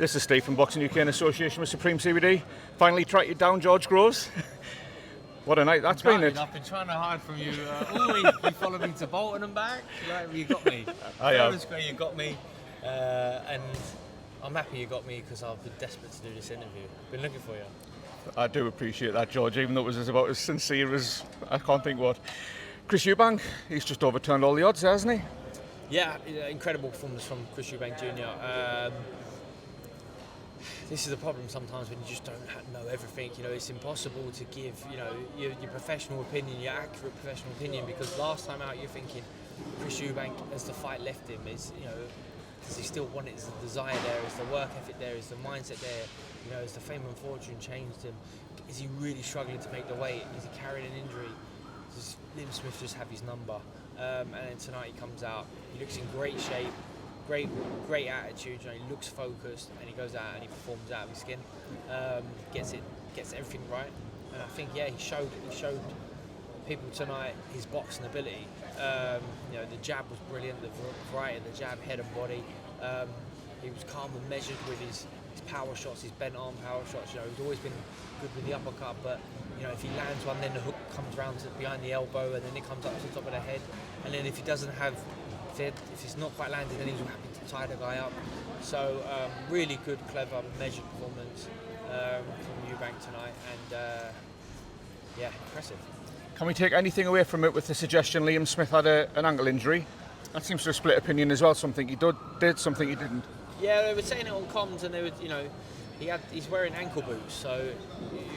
This is Steve from Boxing UK in association with Supreme CBD. Finally tracked you down, George Groves. What a night that's been. I've been trying to hide from you. Always you followed me to Bolton and back. Right, you got me. You got me, and I'm happy you got me because I've been desperate to do this interview. Been looking for you. I do appreciate that, George, even though it was about as sincere as I can't think what. Chris Eubank, he's just overturned all the odds, hasn't he? Yeah, incredible performance from Chris Eubank Jr. This is the problem sometimes when you just don't know everything. You know, it's impossible to give, your professional opinion, your accurate professional opinion, because last time out you're thinking Chris Eubank, as the fight left him, does he still want it? Is the desire there? Is the work ethic there? Is the mindset there? Is the fame and fortune changed him? Is he really struggling to make the weight? Is he carrying an injury? Does Liam Smith just have his number? And then tonight he comes out, he looks in great shape, great attitude. He looks focused, and he goes out and he performs out of his skin. Gets everything right, and I think he showed people tonight his boxing ability. The jab was brilliant, the variety of the jab, head and body. He was calm and measured with his power shots, his bent arm power shots. He's always been good with the uppercut, but if he lands one, then the hook comes round to behind the elbow, and then it comes up to the top of the head. And then if he doesn't have, if it's not quite landed, then he's happy to tie the guy up. So really good, clever, measured performance from Eubank tonight, and impressive. Can we take anything away from it with the suggestion Liam Smith had an ankle injury? That seems to have split opinion as well. Something he did, something he didn't. Yeah, they were saying it on comms, and they would, he's wearing ankle boots. So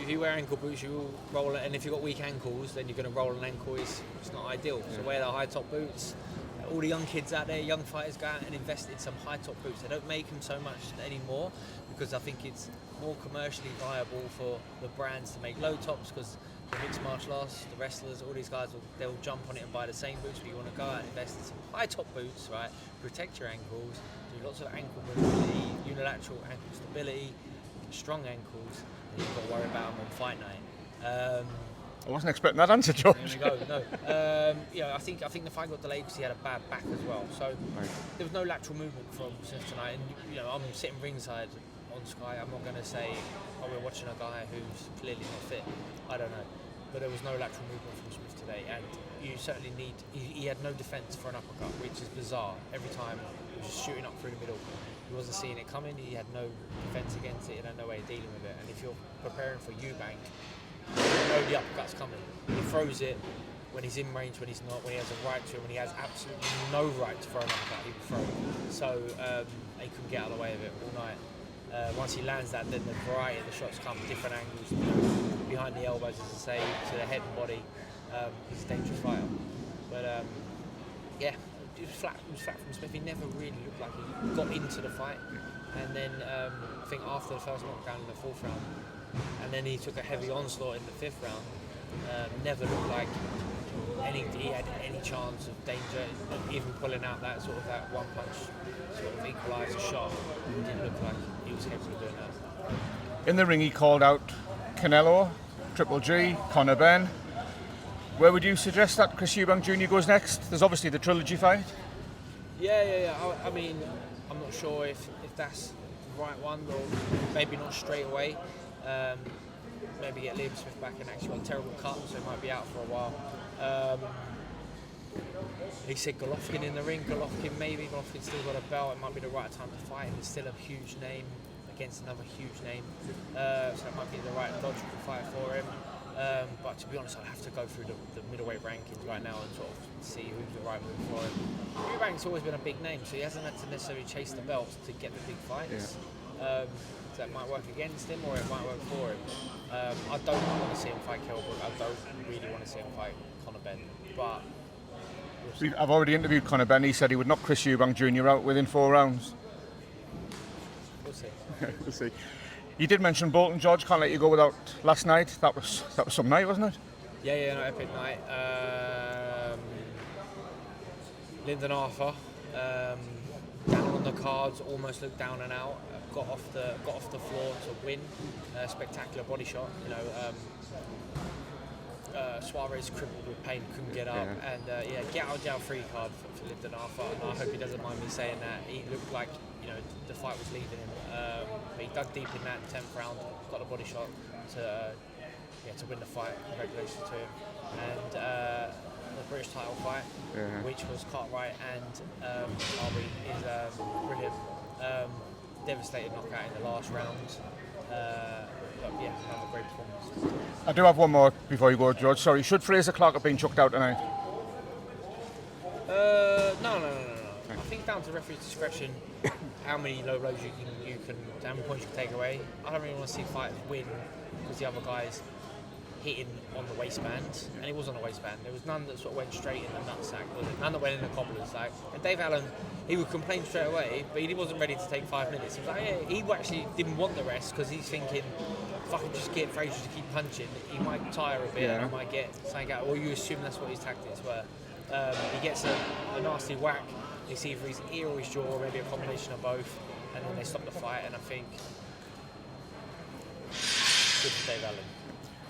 if you wear ankle boots, you will roll it, and if you've got weak ankles, then you're going to roll an ankle. It's not ideal. Yeah. So wear the high top boots. All the young kids out there, young fighters, go out and invest in some high top boots. They don't make them so much anymore because I think it's more commercially viable for the brands to make low tops, because the mixed martial arts, the wrestlers, all these guys, they'll jump on it and buy the same boots, but you want to go out and invest in some high top boots, right? Protect your ankles, do lots of ankle mobility, unilateral ankle stability, strong ankles, and you've got to worry about them on fight night. I wasn't expecting that answer, George. There we go. No, I think the fight got delayed because he had a bad back as well. So there was no lateral movement from Smith tonight, and I'm sitting ringside on Sky. I'm not going to say, we're watching a guy who's clearly not fit. I don't know, but there was no lateral movement from Smith today, and you certainly need. He had no defence for an uppercut, which is bizarre. Every time he was just shooting up through the middle. He wasn't seeing it coming. He had no defence against it. He had no way of dealing with it. And if you're preparing for Eubank, you know the uppercut's coming. He throws it when he's in range, when he's not, when he has a right to, when he has absolutely no right to throw an uppercut, he will throw it. So he couldn't get out of the way of it all night. Once he lands that, then the variety of the shots come, different angles, behind the elbows, as I say, to the head and body. He's a dangerous fighter. But it was flat from Smith. He never really looked like he got into the fight. And then I think after the first knockdown in the fourth round, and then he took a heavy onslaught in the fifth round. Never looked like he had any chance of danger, even pulling out that one punch sort of equaliser shot. It didn't look like he was capable of doing that. In the ring he called out Canelo, Triple G, Conor Benn. Where would you suggest that Chris Eubank Jr. goes next? There's obviously the trilogy fight. Yeah. I mean, I'm not sure if that's the right one, or maybe not straight away. Maybe get Liam Smith back in actually on terrible cut, so he might be out for a while. He said Golovkin in the ring. Golovkin's still got a belt. It might be the right time to fight him. He's still a huge name against another huge name, so it might be the right logical fight for him. But to be honest, I'd have to go through the middleweight rankings right now and sort of see who's the right move for him. Eubank's always been a big name, so he hasn't had to necessarily chase the belts to get the big fights. Yeah. So that might work against him, or it might work for him. I don't want to see him fight Kelbrook. I don't really want to see him fight Conor Benn. But I've already interviewed Conor Benn. He said he would knock Chris Eubank Jr. out within 4 rounds. We'll see. We'll see. You did mention Bolton, George. Can't let you go without last night. That was some night, wasn't it? Yeah, no, epic night. Lyndon Arthur, down on the cards, almost looked down and out. Got off the floor to win. Spectacular body shot. Suarez crippled with pain, couldn't get up, and get out of jail free card for Lyndon Arthur. And I hope he doesn't mind me saying that. He looked like the fight was leaving him. But he dug deep in that 10th round, got the body shot to win the fight. Congratulations to him. And the British title fight, which was Cartwright and Harvey, is brilliant. Devastating knockout in the last round. But yeah, another great performance. I do have one more before you go, George. Sorry, should Frazer Clarke have been chucked out tonight? No. I think down to referee's discretion, how many low blows you can, how many points you can take away. I don't really want to see fighters win because the other guys hitting on the waistband, and it was on the waistband. There was none that sort of went straight in the nutsack, was it? None that went in the cobbler's. And Dave Allen, he would complain straight away, but he wasn't ready to take 5 minutes. He was like, yeah, he actually didn't want the rest because he's thinking, if I can just get Frazer to keep punching, he might tire a bit and I might get something out. Or you assume that's what his tactics were. He gets a nasty whack. You see either his ear or his jaw, or maybe a combination of both, and then they stop the fight. And I think good for Dave Allen.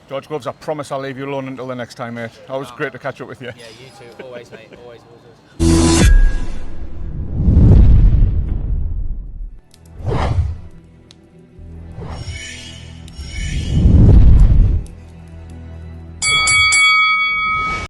George Groves, I promise I'll leave you alone until the next time, mate. Always great to catch up with you. Yeah, you too. Always, mate. Always.